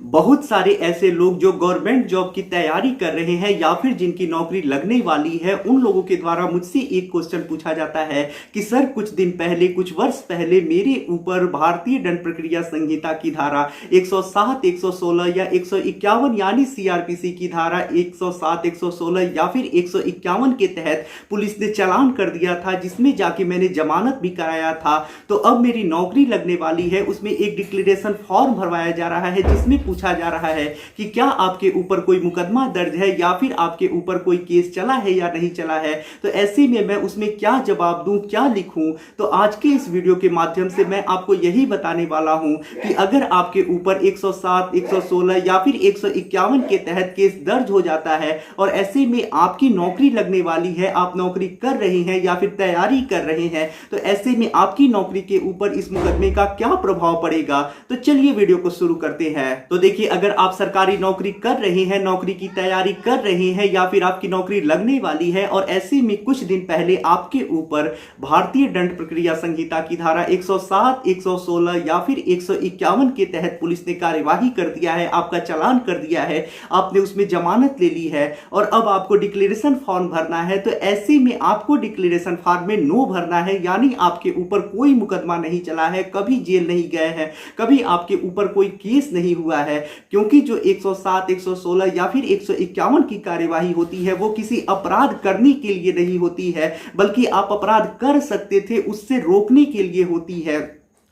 बहुत सारे ऐसे लोग जो गवर्नमेंट जॉब की तैयारी कर रहे हैं या फिर जिनकी नौकरी लगने वाली है, उन लोगों के द्वारा मुझसे एक क्वेश्चन पूछा जाता है कि सर कुछ दिन पहले, कुछ वर्ष पहले मेरे ऊपर भारतीय दंड प्रक्रिया संहिता की धारा 107, 116 या 151 यानी सीआरपीसी की धारा 107, 116 या फिर 151 के तहत पुलिस ने चालान कर दिया था, जिसमें जाके मैंने जमानत भी कराया था। तो अब मेरी नौकरी लगने वाली है, उसमें एक डिक्लेरेशन फॉर्म भरवाया जा रहा है जिसमें पूछा जा रहा है कि क्या आपके ऊपर कोई मुकदमा दर्ज है या फिर आपके ऊपर कोई केस चला है या नहीं चला है। तो ऐसे में मैं उसमें क्या जवाब दूं, क्या लिखूं। तो आज के इस वीडियो के माध्यम से मैं आपको यही बताने वाला हूं कि अगर आपके ऊपर 107, 116 या फिर 151 के तहत केस दर्ज हो जाता है और ऐसे में आपकी नौकरी लगने वाली है, आप नौकरी कर रहे हैं या फिर तैयारी कर रहे हैं, तो ऐसे में आपकी नौकरी के ऊपर इस मुकदमे का क्या प्रभाव पड़ेगा। तो चलिए वीडियो को शुरू करते हैं। तो देखिए, अगर आप सरकारी नौकरी कर रहे हैं, नौकरी की तैयारी कर रहे हैं या फिर आपकी नौकरी लगने वाली है और ऐसे में कुछ दिन पहले आपके ऊपर भारतीय दंड प्रक्रिया संहिता की धारा 107, 116 या फिर 151 के तहत पुलिस ने कार्यवाही कर दिया है, आपका चालान कर दिया है, आपने उसमें जमानत ले ली है और अब आपको डिक्लेरेशन फॉर्म भरना है। तो ऐसे में आपको डिक्लेरेशन फॉर्म में नो भरना है, यानी आपके ऊपर कोई मुकदमा नहीं चला है, कभी जेल नहीं गए हैं, कभी आपके ऊपर कोई केस नहीं हुआ है। क्योंकि जो 107, 116 या फिर 151 की कार्यवाही होती है वो किसी अपराध करने के लिए नहीं होती है, बल्कि आप अपराध कर सकते थे उससे रोकने के लिए होती है।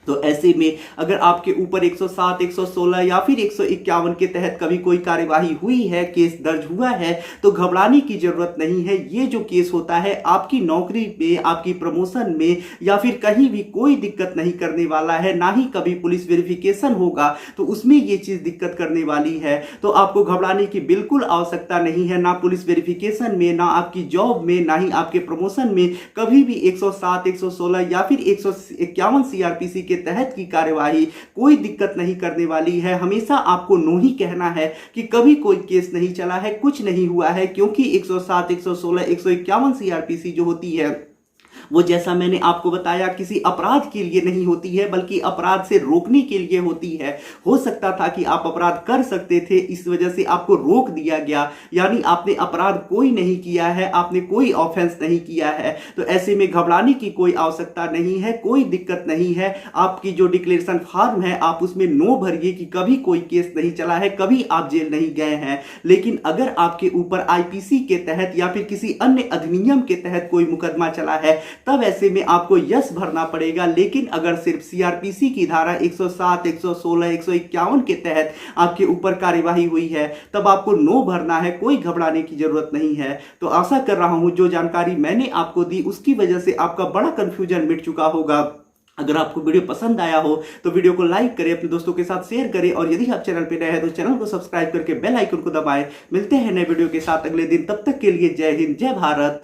तो ऐसे में अगर आपके ऊपर 107, 116 या फिर 151 के तहत कभी कोई कार्यवाही हुई है, केस दर्ज हुआ है, तो घबराने की जरूरत नहीं है। ये जो केस होता है आपकी नौकरी में, आपकी प्रमोशन में या फिर कहीं भी कोई दिक्कत नहीं करने वाला है, ना ही कभी पुलिस वेरिफिकेशन होगा तो उसमें ये चीज दिक्कत करने वाली है। तो आपको घबराने की बिल्कुल आवश्यकता नहीं है, ना पुलिस वेरिफिकेशन में, ना आपकी जॉब में, ना ही आपके प्रमोशन में कभी भी 107, 116 या फिर 151 सीआरपीसी के तहत की कार्यवाही कोई दिक्कत नहीं करने वाली है। हमेशा आपको नो ही कहना है कि कभी कोई केस नहीं चला है, कुछ नहीं हुआ है, क्योंकि 107, 116, 151 सीआरपीसी जो होती है वो, जैसा मैंने आपको बताया, किसी अपराध के लिए नहीं होती है, बल्कि अपराध से रोकने के लिए होती है। हो सकता था कि आप अपराध कर सकते थे, इस वजह से आपको रोक दिया गया, यानी आपने अपराध कोई नहीं किया है, आपने कोई ऑफेंस नहीं किया है। तो ऐसे में घबराने की कोई आवश्यकता नहीं है, कोई दिक्कत नहीं है। आपकी जो डिक्लेरेशन फॉर्म है आप उसमें नो भरिए कि कभी कोई केस नहीं चला है, कभी आप जेल नहीं गए हैं। लेकिन अगर आपके ऊपर आईपीसी के तहत या फिर किसी अन्य अधिनियम के तहत कोई मुकदमा चला है, तब ऐसे में आपको यस भरना पड़ेगा। लेकिन अगर सिर्फ सीआरपीसी की धारा 107, 116, 151 के तहत आपके ऊपर कार्यवाही हुई है, तब आपको नो भरना है, कोई घबराने की जरूरत नहीं है। तो आशा कर रहा हूं जो जानकारी मैंने आपको दी उसकी वजह से आपका बड़ा कंफ्यूजन मिट चुका होगा। अगर आपको वीडियो पसंद आया हो तो वीडियो को लाइक करें, अपने दोस्तों के साथ शेयर करें और यदि आप चैनल पर नए हैं तो चैनल को सब्सक्राइब करके बेल आइकन को दबाएं। मिलते हैं नए वीडियो के साथ अगले दिन, तब तक के लिए जय हिंद, जय भारत।